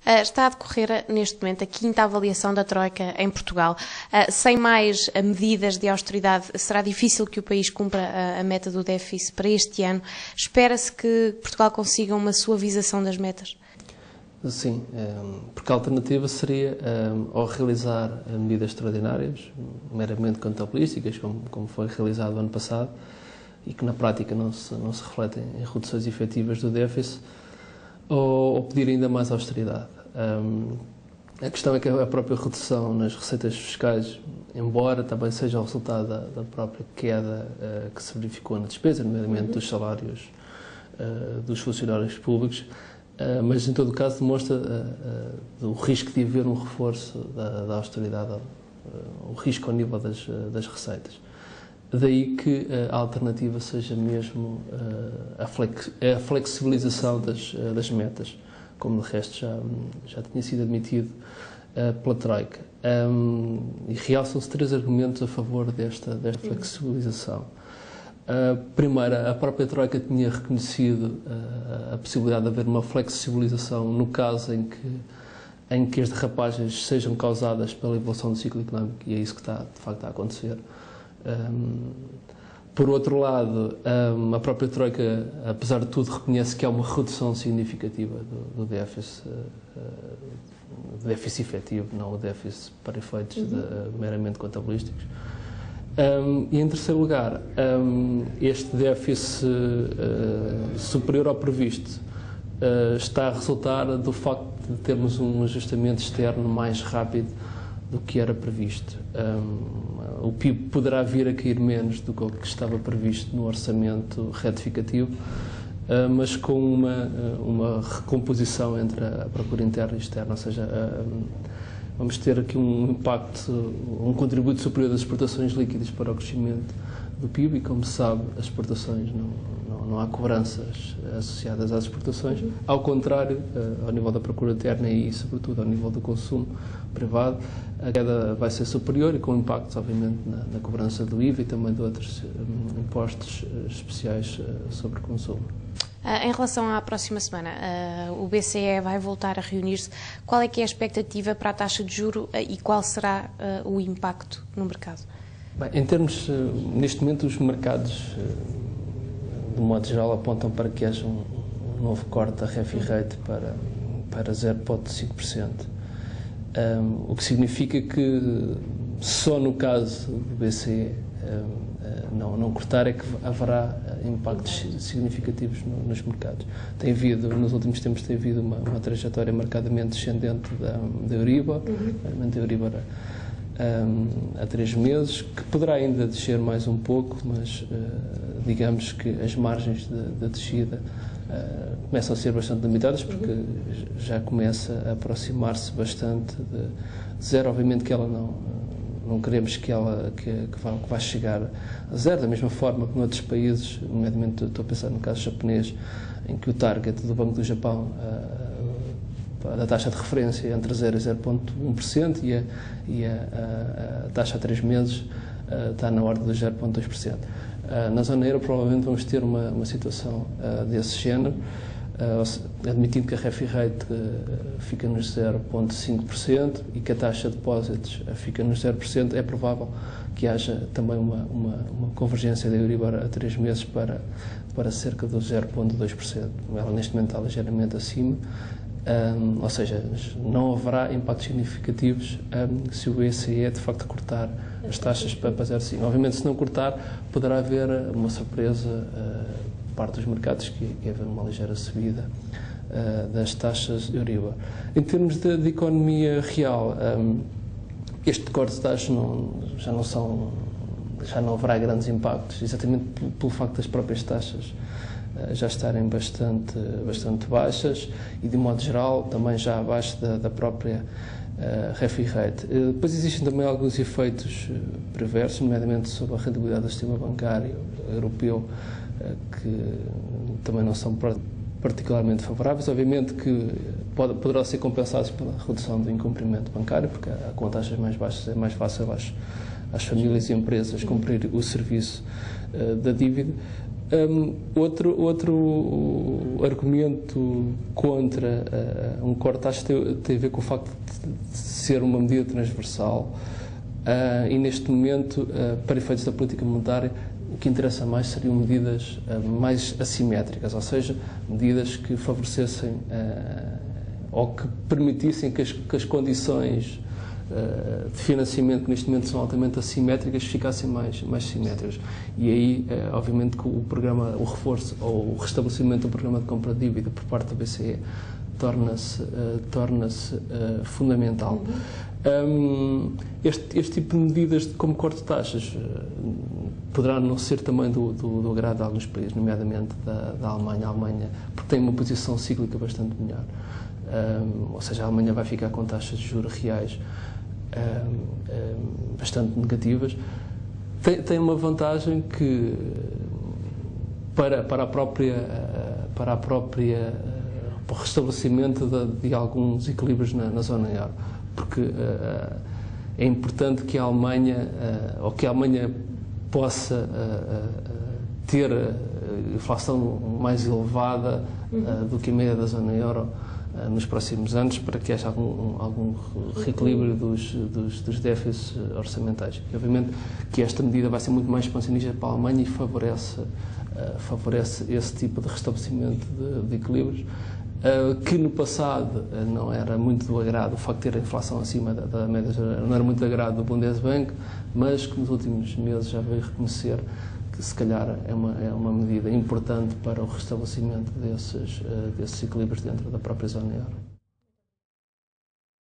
Está a decorrer neste momento a quinta avaliação da Troika em Portugal. Sem mais medidas de austeridade, será difícil que o país cumpra a meta do déficit para este ano. Espera-se que Portugal consiga uma suavização das metas? Sim, porque a alternativa seria ou realizar medidas extraordinárias, meramente contabilísticas, como foi realizado no ano passado, e que na prática não se refletem em reduções efetivas do déficit, ou pedir ainda mais austeridade. A questão é que a própria redução nas receitas fiscais, embora também seja o resultado da própria queda que se verificou na despesa, nomeadamente dos salários dos funcionários públicos, mas em todo o caso demonstra o risco de haver um reforço da austeridade, o risco ao nível das receitas. Daí que a alternativa seja mesmo a flexibilização das metas, como de resto já tinha sido admitido pela Troika. E realçam-se 3 argumentos a favor desta flexibilização. Primeiro, a própria Troika tinha reconhecido a possibilidade de haver uma flexibilização no caso em que as derrapagens sejam causadas pela evolução do ciclo económico, e é isso que de facto está a acontecer. Por outro lado, a própria Troika, apesar de tudo, reconhece que há uma redução significativa do déficit efetivo, não o déficit para efeitos meramente contabilísticos. E em terceiro lugar, este déficit superior ao previsto está a resultar do facto de termos um ajustamento externo mais rápido do que era previsto. O PIB poderá vir a cair menos do que estava previsto no orçamento retificativo, mas com uma recomposição entre a procura interna e externa, ou seja, vamos ter aqui um impacto, um contributo superior das exportações líquidas para o crescimento do PIB, e como se sabe, as exportações não há cobranças associadas às exportações, ao contrário, ao nível da procura interna e, sobretudo, ao nível do consumo privado, a queda vai ser superior e com impactos, obviamente, na cobrança do IVA e também de outros impostos especiais sobre o consumo. Em relação à próxima semana, o BCE vai voltar a reunir-se. Qual é que é a expectativa para a taxa de juro e qual será o impacto no mercado? Bem, em termos, neste momento, os mercados, de modo geral, apontam para que haja um novo corte da refi rate para 0,5%. O que significa que só no caso do BCE não cortar é que haverá impactos significativos nos mercados. Nos últimos tempos tem havido uma trajetória marcadamente descendente da Euribor, da Euribor há 3 meses, que poderá ainda descer mais um pouco, mas digamos que as margens da descida começam a ser bastante limitadas, porque já começa a aproximar-se bastante de zero. Obviamente que ela não queremos que vá chegar a zero, da mesma forma que noutros países, nomeadamente estou a pensar no caso japonês, em que o target do Banco do Japão da taxa de referência é entre 0 e 0,1% e a taxa a 3 meses está na ordem dos 0,2%. Na zona euro provavelmente vamos ter uma situação desse género, admitindo que a refi rate fica nos 0,5% e que a taxa de depósitos fica nos 0%, é provável que haja também uma convergência da Euribor a 3 meses para cerca dos 0,2%. Ela neste momento está ligeiramente acima, ou seja, não haverá impactos significativos se o BCE de facto cortar as taxas para 0,5%. Obviamente, se não cortar, poderá haver uma surpresa por parte dos mercados, que é haver uma ligeira subida das taxas de Euribor. Em termos de economia real, este corte de taxas já não haverá grandes impactos, exatamente pelo facto das próprias taxas já estarem bastante baixas e, de modo geral, também já abaixo da própria refi rate. Depois existem também alguns efeitos perversos, nomeadamente sobre a rendibilidade do sistema bancário europeu, que também não são particularmente favoráveis. Obviamente que poderão ser compensados pela redução do incumprimento bancário, porque com taxas mais baixas é mais fácil às famílias e empresas cumprir o serviço da dívida. Outro argumento contra um corte de taxas tem a ver com o facto de ser uma medida transversal e, neste momento, para efeitos da política monetária, o que interessa mais seriam medidas mais assimétricas, ou seja, medidas que favorecessem ou que permitissem que as condições de financiamento, que neste momento são altamente assimétricas, ficassem mais simétricas. E aí, obviamente, que o reforço ou o restabelecimento do programa de compra de dívida por parte da BCE torna-se fundamental. Este tipo de medidas, como corte de taxas, poderá não ser também do agrado de alguns países, nomeadamente da Alemanha. A Alemanha, porque tem uma posição cíclica bastante melhor. Ou seja, a Alemanha vai ficar com taxas de juros reais bastante negativas. Tem uma vantagem que, para o restabelecimento de alguns equilíbrios na zona euro, porque é importante que a Alemanha possa ter inflação mais elevada do que a média da zona euro nos próximos anos, para que haja algum reequilíbrio dos déficits orçamentais. E, obviamente, que esta medida vai ser muito mais expansionista para a Alemanha e favorece esse tipo de restabelecimento de equilíbrios, que no passado não era muito do agrado, o facto de ter a inflação acima da média não era muito do agrado do Bundesbank, mas que nos últimos meses já veio reconhecer que se calhar é uma medida importante para o restabelecimento desses equilíbrios dentro da própria zona euro.